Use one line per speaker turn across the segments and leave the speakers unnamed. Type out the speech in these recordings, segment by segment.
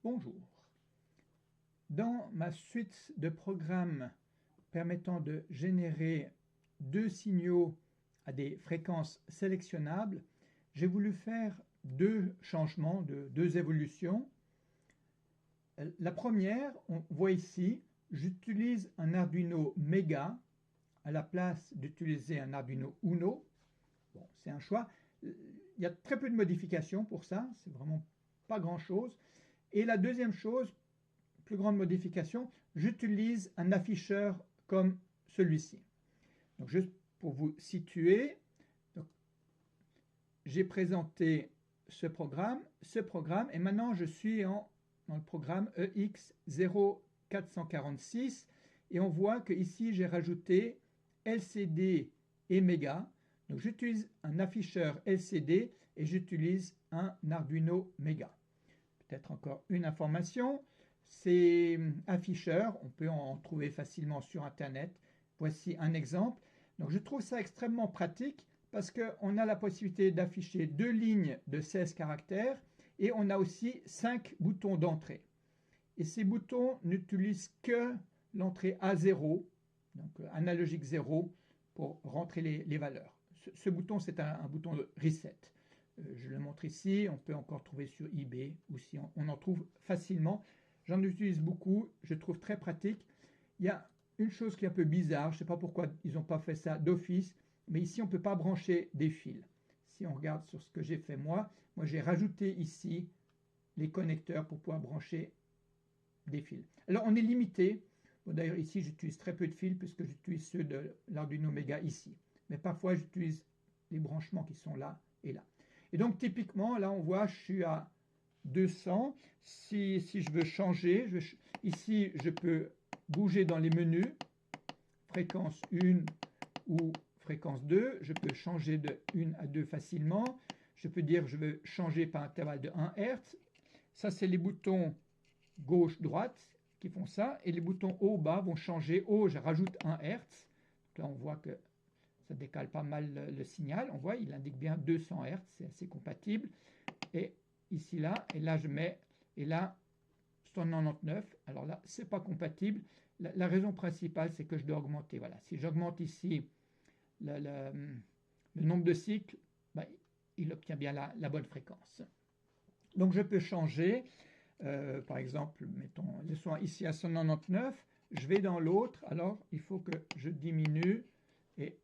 Bonjour. Dans ma suite de programmes permettant de générer deux signaux à des fréquences sélectionnables, j'ai voulu faire deux changements, deux évolutions. La première, on voit ici, j'utilise un Arduino Mega à la place d'utiliser un Arduino Uno. Bon, c'est un choix. Il y a très peu de modifications pour ça, c'est vraiment pas grand-chose. Et la deuxième chose, plus grande modification, j'utilise un afficheur comme celui-ci. Donc juste pour vous situer, j'ai présenté ce programme, et maintenant je suis dans le programme EX0446 et on voit que ici j'ai rajouté LCD et Mega. Donc j'utilise un afficheur LCD et j'utilise un Arduino Mega. Peut-être encore une information, ces afficheurs, on peut en trouver facilement sur Internet. Voici un exemple. Donc je trouve ça extrêmement pratique parce qu'on a la possibilité d'afficher deux lignes de 16 caractères et on a aussi 5 boutons d'entrée. Et ces boutons n'utilisent que l'entrée A0, donc analogique 0, pour rentrer les valeurs. Ce bouton, c'est un bouton de reset. Je le montre ici, on peut encore trouver sur eBay ou si on en trouve facilement. J'en utilise beaucoup, je trouve très pratique. Il y a une chose qui est un peu bizarre, je ne sais pas pourquoi ils n'ont pas fait ça d'office, mais ici on ne peut pas brancher des fils. Si on regarde sur ce que j'ai fait moi j'ai rajouté ici les connecteurs pour pouvoir brancher des fils. Alors on est limité, bon, d'ailleurs ici j'utilise très peu de fils puisque j'utilise ceux de l'Arduino Mega ici, mais parfois j'utilise les branchements qui sont là et là. Et donc typiquement là on voit je suis à 200, si je veux changer, ici je peux bouger dans les menus, fréquence 1 ou fréquence 2, je peux changer de 1 à 2 facilement, je peux dire je veux changer par intervalle de 1 Hz, ça c'est les boutons gauche-droite qui font ça, et les boutons haut-bas vont changer, haut je rajoute 1 Hz, là on voit que ça décale pas mal le signal, on voit il indique bien 200 Hz, c'est assez compatible, et ici là, et là je mets, et là 199, alors là c'est pas compatible, la raison principale c'est que je dois augmenter, voilà, si j'augmente ici le nombre de cycles, ben, il obtient bien la bonne fréquence. Donc je peux changer, par exemple, mettons le son ici à 199, je vais dans l'autre, alors il faut que je diminue, et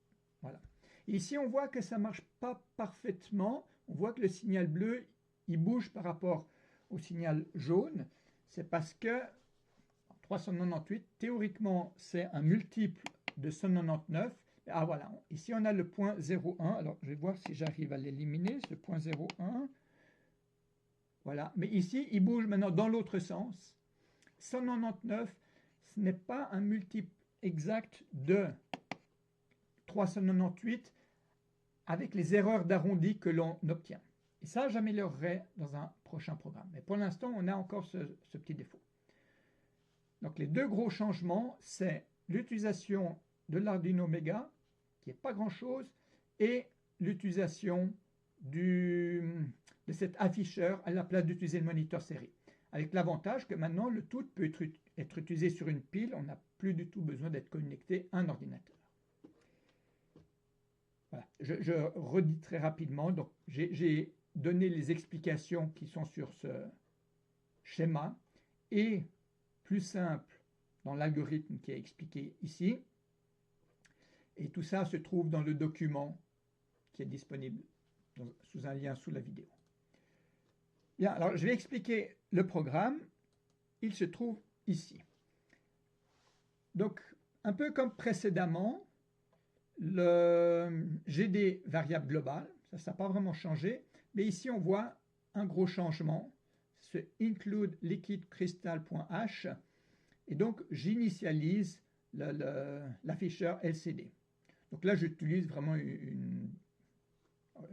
voilà. Ici on voit que ça ne marche pas parfaitement, on voit que le signal bleu il bouge par rapport au signal jaune, c'est parce que 398, théoriquement c'est un multiple de 199, ah voilà, ici on a le point 0,1, alors je vais voir si j'arrive à l'éliminer, ce point 0,1, voilà, mais ici il bouge maintenant dans l'autre sens, 199 ce n'est pas un multiple exact de 398 avec les erreurs d'arrondi que l'on obtient. Et ça, j'améliorerai dans un prochain programme. Mais pour l'instant, on a encore ce petit défaut. Donc les deux gros changements, c'est l'utilisation de l'Arduino Mega, qui n'est pas grand-chose, et l'utilisation de cet afficheur à la place d'utiliser le moniteur série. Avec l'avantage que maintenant, le tout peut être utilisé sur une pile, on n'a plus du tout besoin d'être connecté à un ordinateur. Voilà. Je redis très rapidement, donc j'ai donné les explications qui sont sur ce schéma, et plus simple dans l'algorithme qui est expliqué ici. Et tout ça se trouve dans le document qui est disponible sous un lien sous la vidéo. Bien, alors je vais expliquer le programme. Il se trouve ici. Donc, un peu comme précédemment, j'ai des variables globales, ça n'a pas vraiment changé, mais ici on voit un gros changement, ce include liquidCrystal.h, et donc j'initialise l'afficheur LCD. Donc là j'utilise vraiment une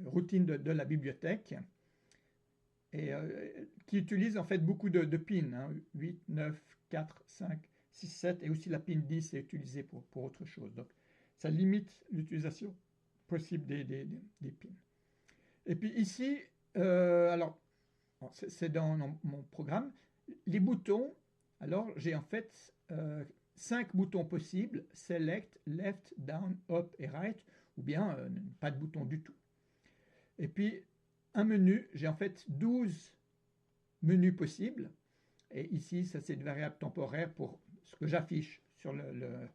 routine de la bibliothèque, et qui utilise en fait beaucoup de pins, hein, 8, 9, 4, 5, 6, 7, et aussi la pin 10 est utilisée pour autre chose. Donc ça limite l'utilisation possible des pins. Et puis ici, alors c'est dans mon programme, les boutons, alors j'ai en fait 5 boutons possibles, Select, Left, Down, Up et Right, ou bien pas de bouton du tout. Et puis un menu, j'ai en fait 12 menus possibles. Et ici, ça c'est une variable temporaire pour ce que j'affiche sur le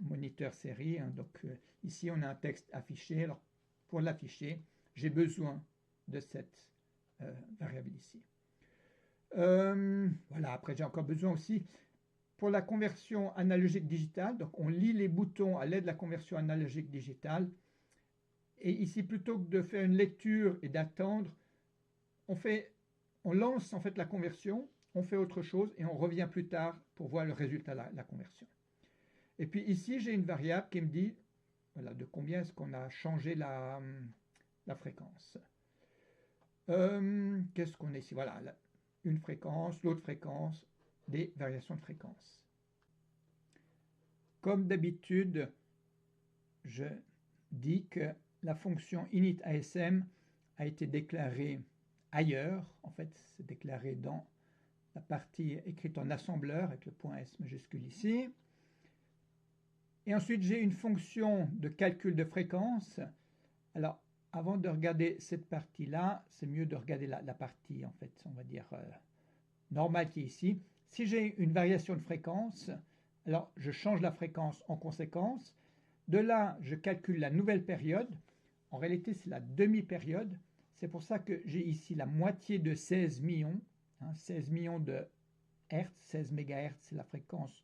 moniteur série. Hein. Donc ici, on a un texte affiché. Alors pour l'afficher, j'ai besoin de cette variable ici. Voilà, après j'ai encore besoin aussi pour la conversion analogique digitale. Donc on lit les boutons à l'aide de la conversion analogique digitale. Et ici, plutôt que de faire une lecture et d'attendre, on lance en fait la conversion, on fait autre chose et on revient plus tard pour voir le résultat de la conversion. Et puis ici, j'ai une variable qui me dit voilà, de combien est-ce qu'on a changé la fréquence. Qu'est-ce qu'on a ici? Voilà, une fréquence, l'autre fréquence, des variations de fréquence. Comme d'habitude, je dis que la fonction init.asm a été déclarée ailleurs. En fait, c'est déclaré dans la partie écrite en assembleur avec le point S majuscule ici. Et ensuite, j'ai une fonction de calcul de fréquence. Alors, avant de regarder cette partie-là, c'est mieux de regarder la partie, en fait, on va dire, normale qui est ici. Si j'ai une variation de fréquence, alors je change la fréquence en conséquence. De là, je calcule la nouvelle période. En réalité, c'est la demi-période. C'est pour ça que j'ai ici la moitié de 16 millions. 16 millions de Hertz, 16 MHz, c'est la fréquence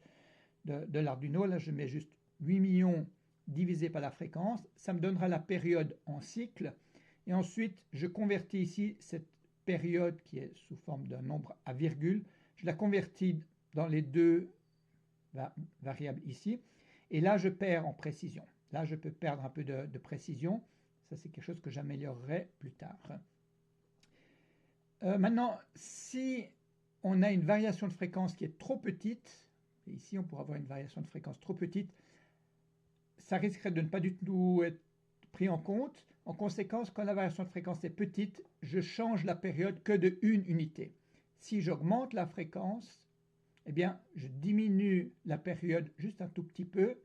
de l'Arduino. Là, je mets juste 8 millions divisé par la fréquence. Ça me donnera la période en cycle. Et ensuite, je convertis ici cette période qui est sous forme d'un nombre à virgule. Je la convertis dans les deux variables ici. Et là, je perds en précision. Là, je peux perdre un peu de précision. Ça, c'est quelque chose que j'améliorerai plus tard. Maintenant, si on a une variation de fréquence qui est trop petite, et ici, on pourra avoir une variation de fréquence trop petite, ça risquerait de ne pas du tout être pris en compte. En conséquence, quand la variation de fréquence est petite, je change la période que de 1 unité. Si j'augmente la fréquence, eh bien, je diminue la période juste un tout petit peu.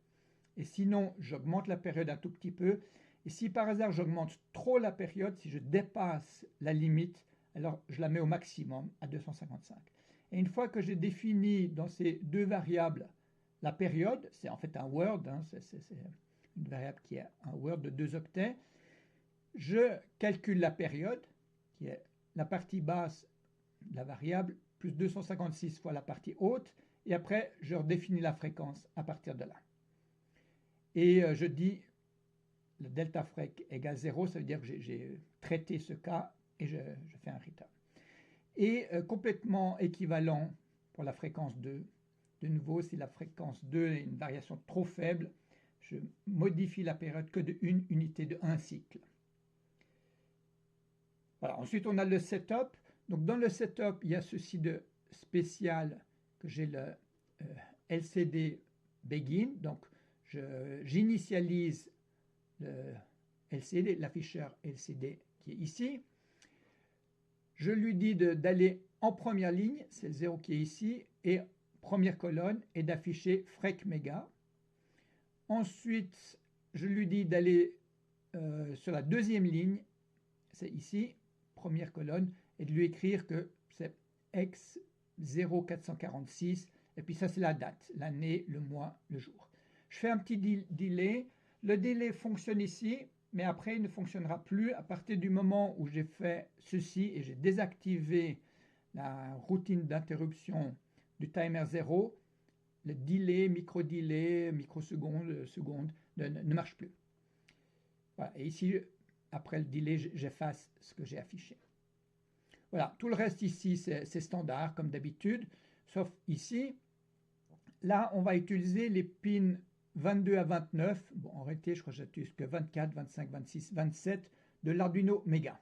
Et sinon, j'augmente la période un tout petit peu. Et si par hasard, j'augmente trop la période, si je dépasse la limite, alors je la mets au maximum à 255. Et une fois que j'ai défini dans ces deux variables la période, c'est en fait un word, hein, c'est une variable qui est un word de 2 octets, je calcule la période, qui est la partie basse de la variable, plus 256 fois la partie haute, et après, je redéfinis la fréquence à partir de là. Et je dis, le delta frec égale 0, ça veut dire que j'ai traité ce cas, et je fais un return. Et complètement équivalent pour la fréquence 2. De nouveau, si la fréquence 2 est une variation trop faible, je modifie la période que de 1 unité de 1 cycle. Voilà. Ensuite, on a le setup. Donc, dans le setup, il y a ceci de spécial que j'ai le LCD begin. Donc, j'initialise le LCD, l'afficheur LCD qui est ici. Je lui dis d'aller en première ligne, c'est le 0 qui est ici, et première colonne, et d'afficher frec méga. Ensuite, je lui dis d'aller sur la deuxième ligne, c'est ici, première colonne, et de lui écrire que c'est X0446, et puis ça c'est la date, l'année, le mois, le jour. Je fais un petit delay. Le delay fonctionne ici, mais après il ne fonctionnera plus à partir du moment où j'ai fait ceci et j'ai désactivé la routine d'interruption du timer 0. Le delay, micro-delay, microseconde, seconde ne marche plus. Voilà. Et ici, après le delay, j'efface ce que j'ai affiché. Voilà, tout le reste ici, c'est standard comme d'habitude, sauf ici. Là, on va utiliser les pins 22 à 29. Bon, en réalité, je crois que j'utilise que 24, 25, 26, 27 de l'Arduino Mega.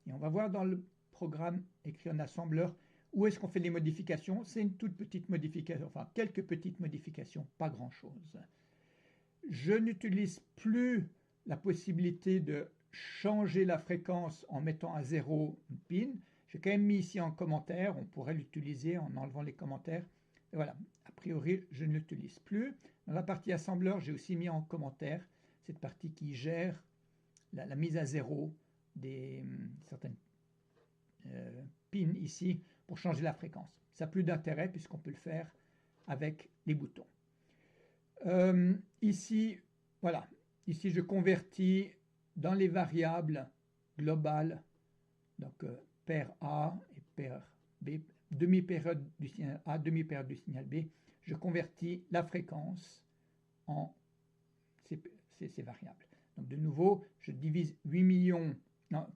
Et on va voir dans le programme écrit en assembleur où est-ce qu'on fait les modifications. C'est une toute petite modification, enfin quelques petites modifications, pas grand-chose. Je n'utilise plus la possibilité de changer la fréquence en mettant à 0 une pin. J'ai quand même mis ici en commentaire, on pourrait l'utiliser en enlevant les commentaires. Et voilà, a priori, je ne l'utilise plus. Dans la partie assembleur, j'ai aussi mis en commentaire cette partie qui gère la mise à zéro des certaines pins ici pour changer la fréquence. Ça n'a plus d'intérêt puisqu'on peut le faire avec les boutons. Ici, voilà, ici je convertis dans les variables globales, donc paire A et paire B, demi-période du signal A, demi-période du signal B, je convertis la fréquence en ces variables. Donc de nouveau, je divise 8 millions, non,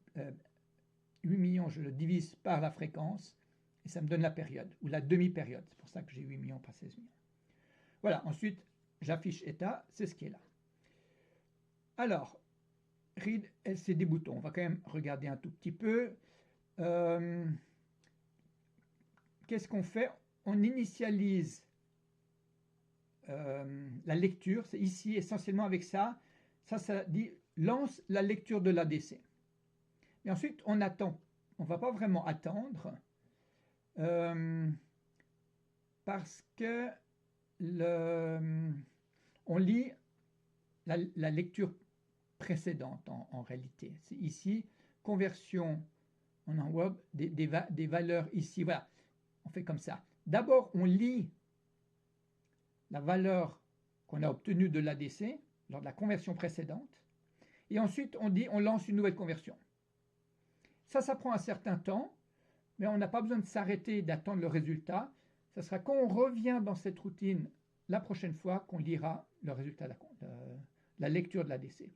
8 millions, je le divise par la fréquence, et ça me donne la période, ou la demi-période. C'est pour ça que j'ai 8 millions par 16 millions. Voilà, ensuite, j'affiche état, c'est ce qui est là. Alors, read LCD bouton, on va quand même regarder un tout petit peu. Qu'est-ce qu'on fait? On initialise la lecture, c'est ici essentiellement avec ça. Ça dit lance la lecture de l'ADC. Et ensuite, on attend. On ne va pas vraiment attendre parce que on lit la lecture précédente en réalité. C'est ici, conversion en un Word des valeurs ici. Voilà, on fait comme ça. D'abord, on lit la valeur qu'on a obtenue de l'ADC lors de la conversion précédente. Et ensuite, on lance une nouvelle conversion. Ça prend un certain temps, mais on n'a pas besoin de s'arrêter et d'attendre le résultat. Ce sera quand on revient dans cette routine la prochaine fois qu'on lira le résultat de la lecture de l'ADC.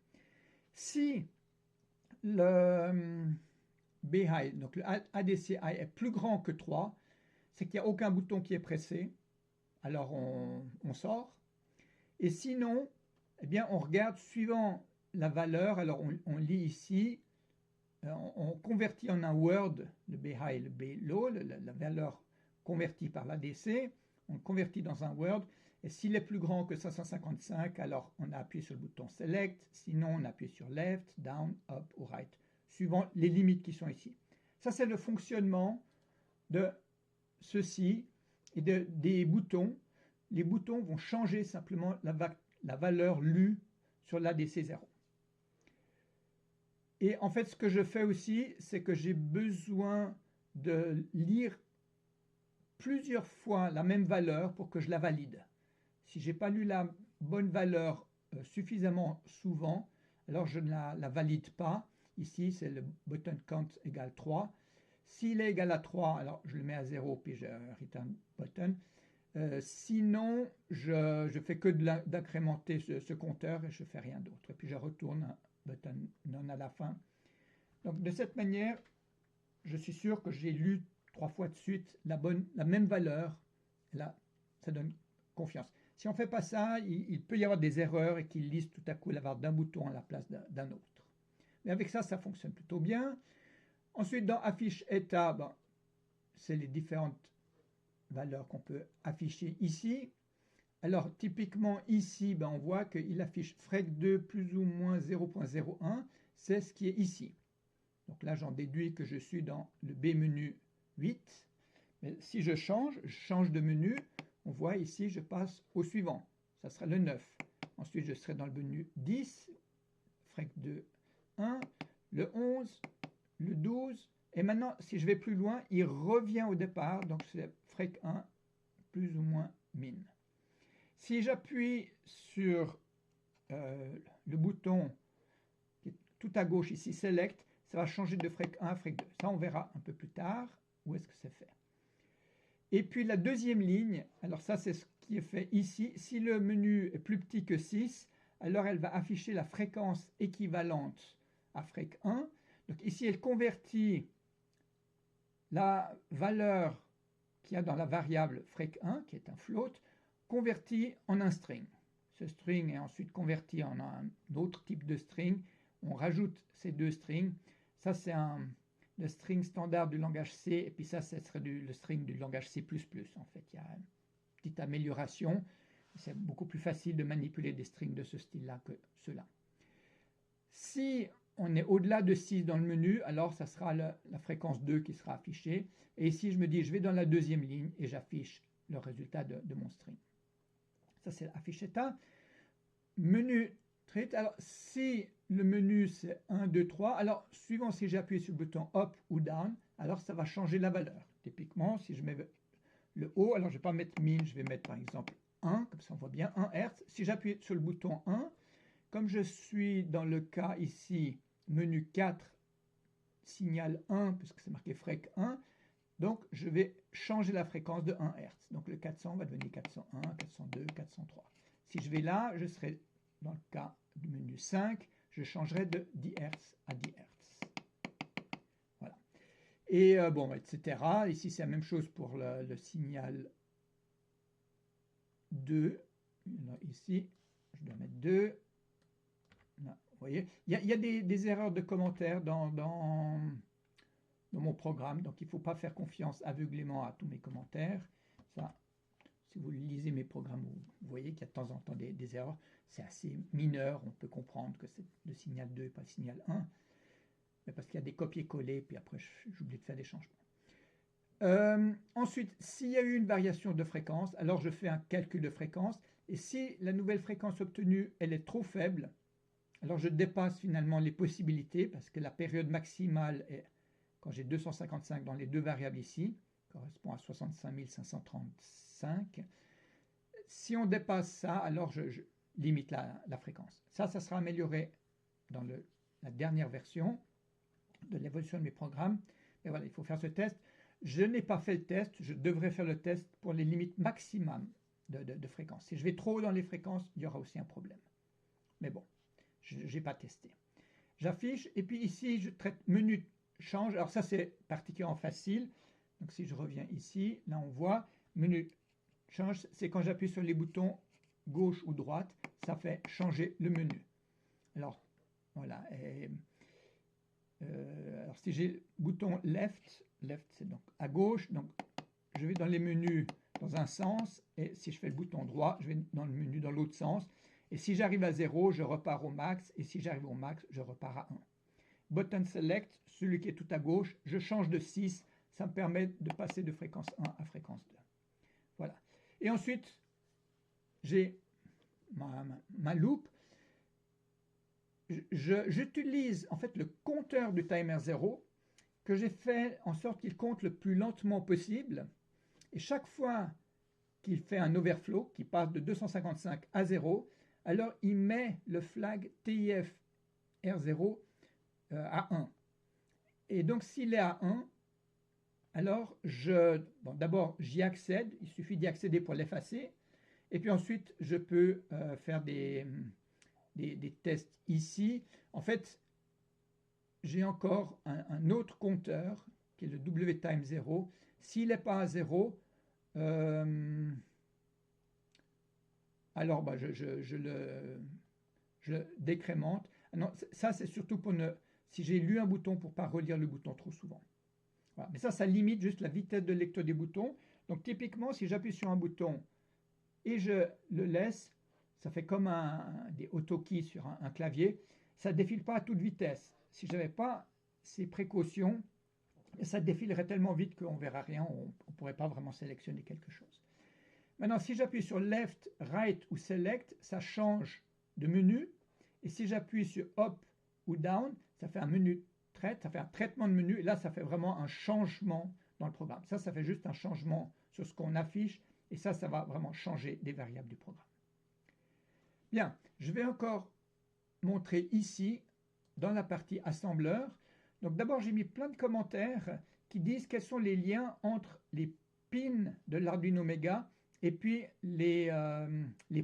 Si le B-high, donc le ADC high est plus grand que 3, c'est qu'il n'y a aucun bouton qui est pressé, alors on sort. Et sinon, eh bien, on regarde suivant la valeur, alors on lit ici, on convertit en un Word le B-high et le B-low, la valeur convertie par l'ADC, on le convertit dans un Word, et s'il est plus grand que 555, alors on a appuyé sur le bouton Select, sinon on appuie sur Left, Down, Up ou Right, suivant les limites qui sont ici. Ça, c'est le fonctionnement de ceci et des boutons. Les boutons vont changer simplement la valeur lue sur l'ADC 0. Et en fait, ce que je fais aussi, c'est que j'ai besoin de lire plusieurs fois la même valeur pour que je la valide. Si je n'ai pas lu la bonne valeur suffisamment souvent, alors je ne la valide pas. Ici, c'est le button count égale 3. S'il est égal à 3, alors je le mets à 0, puis je return button. Sinon, je fais que d'incrémenter ce compteur et je ne fais rien d'autre. Et puis je retourne un button non à la fin. Donc de cette manière, je suis sûr que j'ai lu 3 fois de suite la même valeur. Là, ça donne confiance. Si on ne fait pas ça, il peut y avoir des erreurs et qu'il lise tout à coup la valeur d'un bouton à la place d'un autre. Mais avec ça, ça fonctionne plutôt bien. Ensuite, dans affiche état, ben, c'est les différentes valeurs qu'on peut afficher ici. Alors, typiquement ici, ben, on voit qu'il affiche frec2 plus ou moins 0.01. C'est ce qui est ici. Donc là, j'en déduis que je suis dans le B menu 8. Mais si je change de menu, on voit ici, je passe au suivant. Ça sera le 9. Ensuite, je serai dans le menu 10, frec2, 1, le 11, le 12. Et maintenant, si je vais plus loin, il revient au départ. Donc, c'est frec1 plus ou moins min. Si j'appuie sur le bouton qui est tout à gauche ici, Select, ça va changer de frec1 à frec2. Ça, on verra un peu plus tard où est-ce que c'est fait. Et puis la deuxième ligne, alors ça c'est ce qui est fait ici. Si le menu est plus petit que 6, alors elle va afficher la fréquence équivalente à frec1. Donc ici, elle convertit la valeur qu'il y a dans la variable frec1, qui est un float, convertie en un string. Ce string est ensuite converti en un autre type de string. On rajoute ces deux strings. Ça, c'est le string standard du langage C, et puis ça serait le string du langage C++. En fait, il y a une petite amélioration. C'est beaucoup plus facile de manipuler des strings de ce style-là que ceux-là. Si on est au-delà de 6 dans le menu, alors ça sera la fréquence 2 qui sera affichée. Et ici, je me dis, je vais dans la deuxième ligne et j'affiche le résultat de mon string. Ça, c'est affiche état. Menu treat. Alors, si le menu, c'est 1, 2, 3, alors, suivant si j'ai appuyé sur le bouton up ou down, alors ça va changer la valeur. Typiquement, si je mets le haut, alors je ne vais pas mettre min, je vais mettre par exemple 1, comme ça on voit bien, 1 Hz. Si j'appuie sur le bouton 1, comme je suis dans le cas ici, menu 4, signal 1, puisque c'est marqué frec 1, donc je vais changer la fréquence de 1 Hz. Donc le 400 va devenir 401, 402, 403. Si je vais là, je serai dans le cas du menu 5, je changerai de 10 Hz à 10 Hz. Voilà. Et bon, etc. Ici, c'est la même chose pour le signal 2. Là, ici, je dois mettre 2. Là, vous voyez, il y a des erreurs de commentaires dans mon programme, donc il ne faut pas faire confiance aveuglément à tous mes commentaires. Ça, si vous lisez mes programmes, vous voyez qu'il y a de temps en temps des erreurs. C'est assez mineur, on peut comprendre que c'est le signal 2 et pas le signal 1, mais parce qu'il y a des copier-coller, puis après j'oublie de faire des changements. Ensuite, s'il y a eu une variation de fréquence, alors je fais un calcul de fréquence, et si la nouvelle fréquence obtenue, elle est trop faible, alors je dépasse finalement les possibilités, parce que la période maximale est, quand j'ai 255 dans les deux variables ici, correspond à 65 535. Si on dépasse ça, alors je limite la fréquence. Ça sera amélioré dans la dernière version de l'évolution de mes programmes. Mais voilà, il faut faire ce test. Je n'ai pas fait le test, je devrais faire le test pour les limites maximum de fréquence. Si je vais trop haut dans les fréquences, il y aura aussi un problème. Mais bon, je n'ai pas testé. J'affiche, et puis ici, je traite menu change. Alors ça, c'est particulièrement facile. Donc si je reviens ici, là on voit, menu change, c'est quand j'appuie sur les boutons gauche ou droite, ça fait changer le menu. Alors, voilà. Alors si j'ai le bouton left c'est donc à gauche, donc je vais dans les menus dans un sens, et si je fais le bouton droit, je vais dans le menu dans l'autre sens, et si j'arrive à 0, je repars au max, et si j'arrive au max, je repars à 1. Button select, celui qui est tout à gauche, je change de 6, ça me permet de passer de fréquence 1 à fréquence 2. Voilà. Et ensuite, j'ai ma loupe. J'utilise en fait le compteur du timer 0 que j'ai fait en sorte qu'il compte le plus lentement possible. Et chaque fois qu'il fait un overflow, qui passe de 255 à 0, alors il met le flag TIF R0 à 1. Et donc s'il est à 1, alors d'abord j'y accède, il suffit d'y accéder pour l'effacer, et puis ensuite je peux faire des tests ici. En fait, j'ai encore un autre compteur qui est le WTime 0. S'il n'est pas à 0, alors je le décrémente. Non, ça c'est surtout pour si j'ai lu un bouton, pour ne pas relire le bouton trop souvent. Voilà. Mais ça limite juste la vitesse de lecture des boutons. Donc typiquement, si j'appuie sur un bouton et je le laisse, ça fait comme des autokeys sur un clavier, ça ne défile pas à toute vitesse. Si je n'avais pas ces précautions, ça défilerait tellement vite qu'on ne verra rien, on ne pourrait pas vraiment sélectionner quelque chose. Maintenant, si j'appuie sur Left, Right ou Select, ça change de menu. Et si j'appuie sur Up ou Down, ça fait un menu traite, ça fait un traitement de menu. Et là, ça fait vraiment un changement dans le programme. Ça fait juste un changement sur ce qu'on affiche. Et ça va vraiment changer des variables du programme. Bien, je vais encore montrer ici, dans la partie assembleur. Donc d'abord, j'ai mis plein de commentaires qui disent quels sont les liens entre les pins de l'Arduino Mega et puis les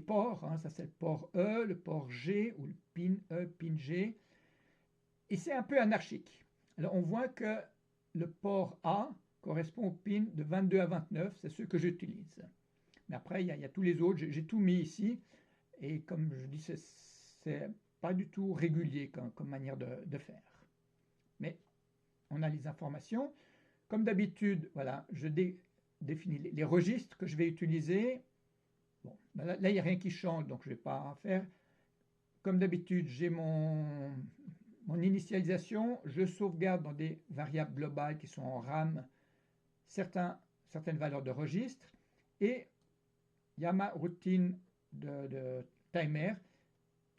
ports. Hein, ça c'est le port E, le port G ou le pin E, pin G. Et c'est un peu anarchique. Alors on voit que le port A correspond au pin de 22 à 29, c'est ceux que j'utilise. Mais après, il y a tous les autres, j'ai tout mis ici. Et comme je dis, c'est pas du tout régulier comme manière de faire. Mais on a les informations. Comme d'habitude, voilà, je définis les registres que je vais utiliser. Bon, là, il n'y a rien qui change, donc je ne vais pas en faire. Comme d'habitude, j'ai mon initialisation, je sauvegarde dans des variables globales qui sont en RAM certaines valeurs de registre, et il y a ma routine de timer.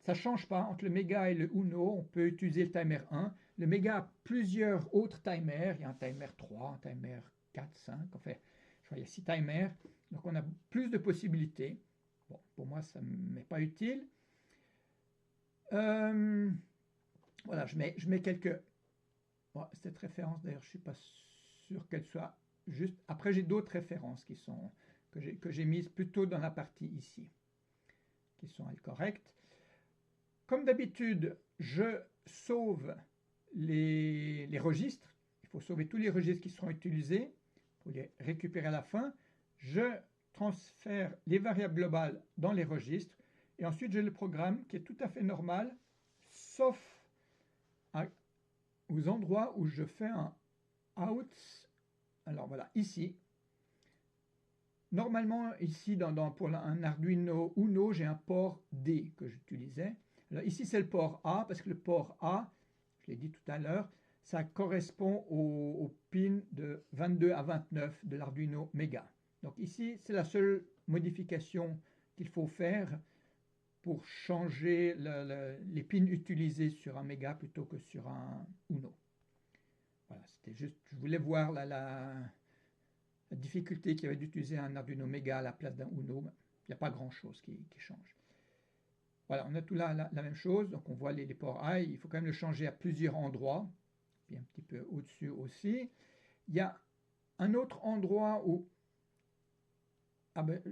Ça ne change pas entre le Mega et le Uno, on peut utiliser le timer 1. Le Mega a plusieurs autres timers, il y a un timer 3, un timer 4, 5, enfin, je crois qu'il y a 6 timers, donc on a plus de possibilités. Bon, pour moi, ça ne m'est pas utile. Voilà, je mets quelques... Bon, cette référence, d'ailleurs, je ne suis pas sûr qu'elle soit juste... Après, j'ai d'autres références que j'ai mises plutôt dans la partie ici, qui sont, elles, correctes. Comme d'habitude, je sauve les registres. Il faut sauver tous les registres qui seront utilisés pour les récupérer à la fin. Je transfère les variables globales dans les registres. Et ensuite, j'ai le programme qui est tout à fait normal, sauf aux endroits où je fais un out. Alors voilà, ici. Normalement, ici, pour un Arduino Uno, j'ai un port D que j'utilisais. Alors ici, c'est le port A, parce que le port A, je l'ai dit tout à l'heure, ça correspond au pin de 22 à 29 de l'Arduino Mega. Donc ici, c'est la seule modification qu'il faut faire pour changer les pins utilisés sur un Mega plutôt que sur un Uno. Voilà, c'était juste, je voulais voir la difficulté qu'il y avait d'utiliser un Arduino Mega à la place d'un Uno. Il n'y a pas grand-chose qui change. Voilà, on a tout là la même chose, donc on voit les ports A, il faut quand même le changer à plusieurs endroits, puis un petit peu au-dessus aussi. Il y a un autre endroit où... Ah ben,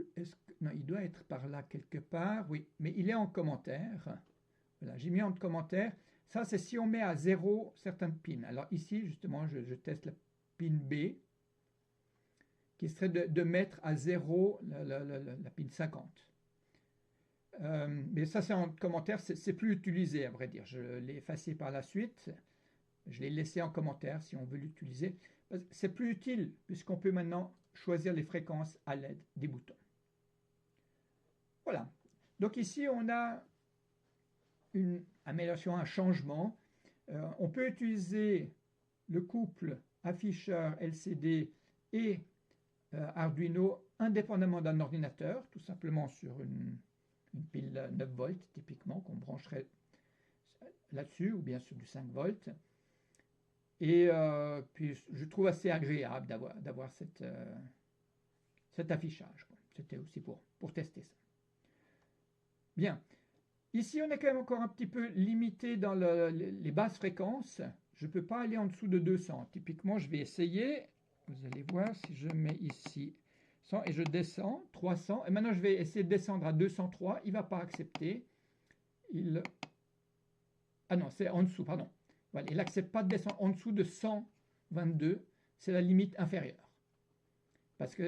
non, il doit être par là quelque part, oui, mais il est en commentaire. Voilà, j'ai mis en commentaire. Ça, c'est si on met à 0 certaines pins. Alors ici, justement, je teste la pin B, qui serait de mettre à 0 la pin 50. Mais ça, c'est en commentaire, c'est plus utilisé, à vrai dire. Je l'ai effacé par la suite. Je l'ai laissé en commentaire si on veut l'utiliser. C'est plus utile, puisqu'on peut maintenant choisir les fréquences à l'aide des boutons. Voilà. Donc ici, on a une amélioration, un changement. On peut utiliser le couple afficheur LCD et Arduino indépendamment d'un ordinateur, tout simplement sur une pile 9 volts typiquement qu'on brancherait là-dessus, ou bien sur du 5 volts. Et puis je trouve assez agréable d'avoir cet affichage. C'était aussi pour tester ça. Bien. Ici, on est quand même encore un petit peu limité dans les basses fréquences. Je ne peux pas aller en dessous de 200. Typiquement, je vais essayer. Vous allez voir si je mets ici 100 et je descends, 300. Et maintenant, je vais essayer de descendre à 203. Il ne va pas accepter. Ah non, c'est en dessous, pardon. Voilà, il n'accepte pas de descendre en dessous de 122. C'est la limite inférieure. Parce que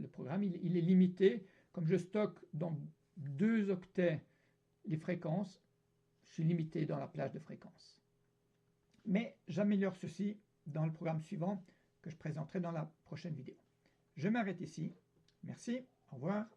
le programme, il est limité. Comme je stocke dans 2 octets les fréquences, je suis limité dans la plage de fréquences. Mais j'améliore ceci dans le programme suivant que je présenterai dans la prochaine vidéo. Je m'arrête ici. Merci, au revoir.